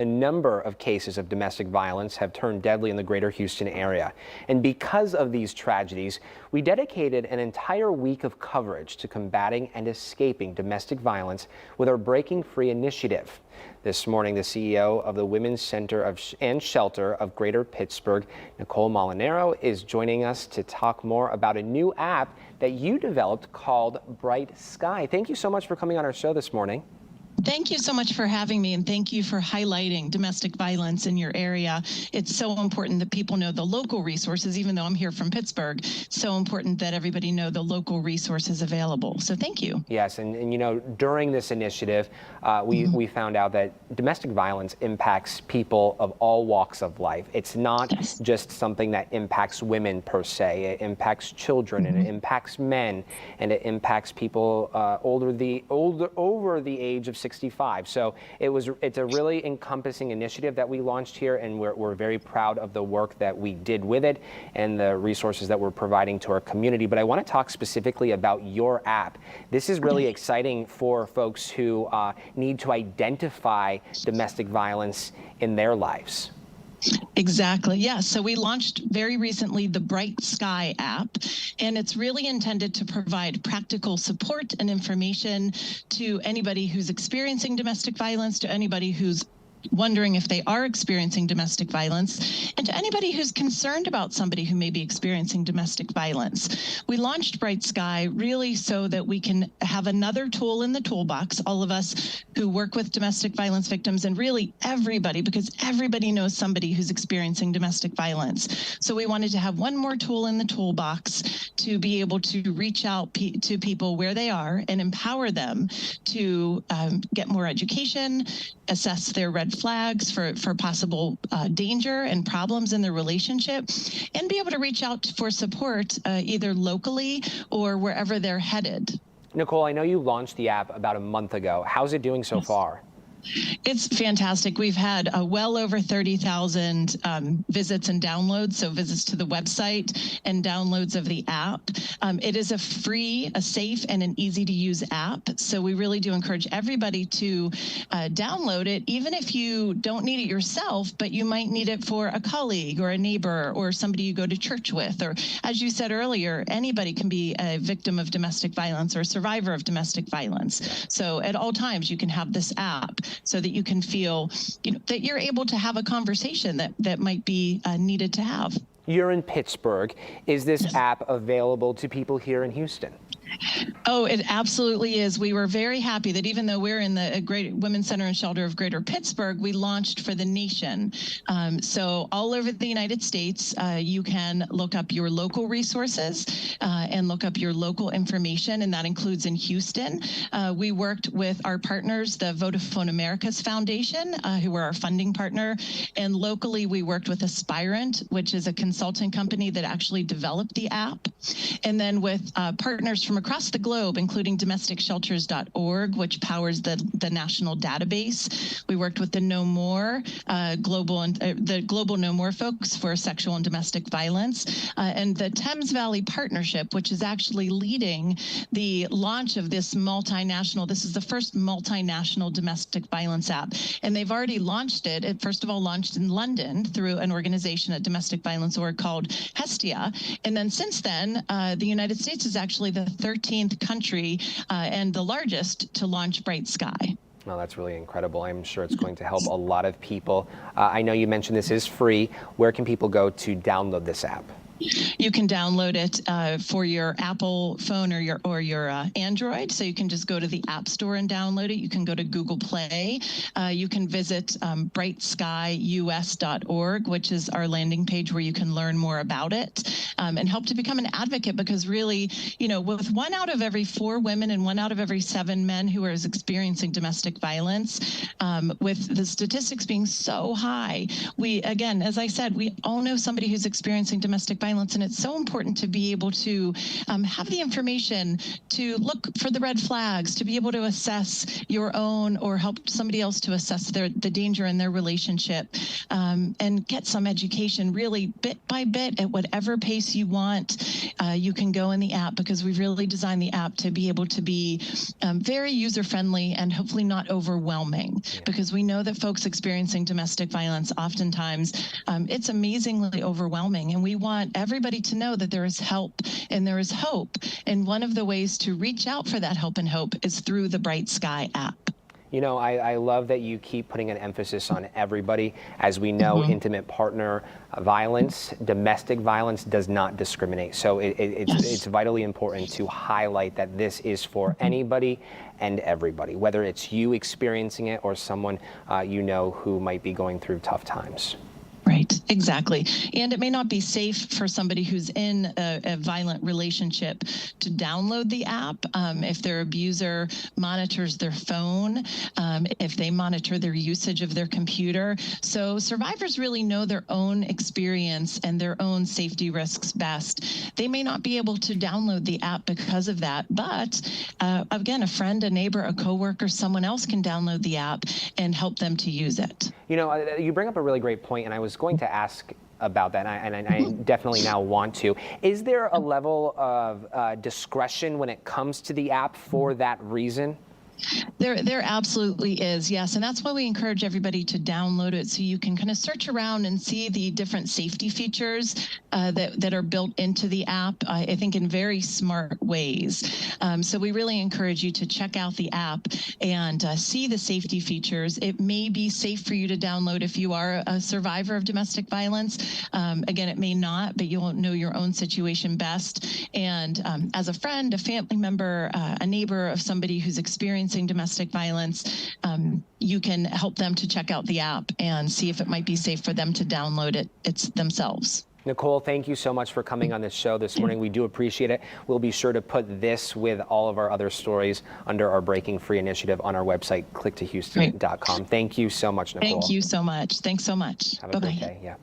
A number of cases of domestic violence have turned deadly in the greater Houston area. And because of these tragedies, we dedicated an entire week of coverage to combating and escaping domestic violence with our Breaking Free initiative. This morning, the CEO of the Women's Center and Shelter of Greater Pittsburgh, Nicole Molinaro, is joining us to talk more about a new app that you developed called Bright Sky. Thank you so much for coming on our show this morning. Thank you so much for having me, and thank you for highlighting domestic violence in your area. It's so important that people know the local resources, even though I'm here from Pittsburgh. So important that everybody know the local resources available. So thank you. Yes, and you know, during this initiative, we found out that domestic violence impacts people of all walks of life. It's not just something that impacts women per se. It impacts children, and it impacts men, and it impacts people over the age of 65. So it's a really encompassing initiative that we launched here, and we're very proud of the work that we did with it and the resources that we're providing to our community. But I want to talk specifically about your app. This is really exciting for folks who need to identify domestic violence in their lives. Exactly. Yeah. So we launched very recently the Bright Sky app, and it's really intended to provide practical support and information to anybody who's experiencing domestic violence, to anybody who's wondering if they are experiencing domestic violence, and to anybody who's concerned about somebody who may be experiencing domestic violence. We launched Bright Sky really so that we can have another tool in the toolbox, all of us who work with domestic violence victims, and really everybody, because everybody knows somebody who's experiencing domestic violence. So we wanted to have one more tool in the toolbox to be able to reach out to people where they are and empower them to get more education, assess their red flags for possible danger and problems in their relationship, and be able to reach out for support either locally or wherever they're headed. Nicole, I know you launched the app about a month ago. How's it doing so far? It's fantastic. We've had well over 30,000 visits and downloads, so visits to the website and downloads of the app. It is a free, a safe, and an easy-to-use app, so we really do encourage everybody to download it, even if you don't need it yourself, but you might need it for a colleague or a neighbor or somebody you go to church with, or, as you said earlier, anybody can be a victim of domestic violence or a survivor of domestic violence. So at all times, you can have this app, so that you can feel, that you're able to have a conversation that might be needed to have. You're in Pittsburgh. Is this app available to people here in Houston? Oh, it absolutely is. We were very happy that even though we're in the Great Women's Center and Shelter of Greater Pittsburgh, we launched for the nation. So all over the United States, you can look up your local resources and look up your local information, and that includes in Houston. We worked with our partners, the Vodafone Americas Foundation, who are our funding partner, and locally we worked with Aspirant, which is a consulting company that actually developed the app, and then with partners from across the globe, including domesticshelters.org, which powers the national database. We worked with the No More the Global No More folks for sexual and domestic violence, and the Thames Valley Partnership, which is actually leading the launch of this multinational. This is the first multinational domestic violence app, and they've already launched it. It first of all launched in London through an organization, a domestic violence org called Hestia, and then since then, the United States is actually the 13th country and the largest to launch Bright Sky. Well, that's really incredible. I'm sure it's going to help a lot of people. I know you mentioned this is free. Where can people go to download this app? You can download it for your Apple phone or your Android. So you can just go to the App Store and download it. You can go to Google Play. You can visit brightskyus.org, which is our landing page where you can learn more about it and help to become an advocate, because really, with 1 out of every 4 women and 1 out of every 7 men who are experiencing domestic violence, with the statistics being so high, we, again, as I said, we all know somebody who's experiencing domestic violence. violence, and it's so important to be able to have the information to look for the red flags, to be able to assess your own or help somebody else to assess the danger in their relationship, and get some education really bit by bit at whatever pace you want. You can go in the app, because we've really designed the app to be able to be very user-friendly and hopefully not overwhelming, because we know that folks experiencing domestic violence, oftentimes it's amazingly overwhelming, and we want everybody to know that there is help and there is hope. And one of the ways to reach out for that help and hope is through the Bright Sky app. You know, I love that you keep putting an emphasis on everybody. As we know, intimate partner violence, domestic violence does not discriminate. So it's vitally important to highlight that this is for anybody and everybody, whether it's you experiencing it or someone you know who might be going through tough times. Right, exactly. And it may not be safe for somebody who's in a violent relationship to download the app if their abuser monitors their phone, if they monitor their usage of their computer. So survivors really know their own experience and their own safety risks best. They may not be able to download the app because of that, but again, a friend, a neighbor, a coworker, someone else can download the app and help them to use it. You know, you bring up a really great point, and I was going to ask about that, and I definitely now want to. Is there a level of discretion when it comes to the app for that reason? There absolutely is, yes. And that's why we encourage everybody to download it, so you can kind of search around and see the different safety features that are built into the app, I think in very smart ways. So we really encourage you to check out the app and see the safety features. It may be safe for you to download if you are a survivor of domestic violence. Again, it may not, but you'll know your own situation best. And as a friend, a family member, a neighbor of somebody who's experiencing domestic violence, you can help them to check out the app and see if it might be safe for them to download it themselves. Nicole, thank you so much for coming on this show this morning. We do appreciate it. We'll be sure to put this with all of our other stories under our Breaking Free initiative on our website, clicktohouston.com. Thank you so much, Nicole. Thank you so much. Thanks so much. Have a Bye-bye. good day. Yeah.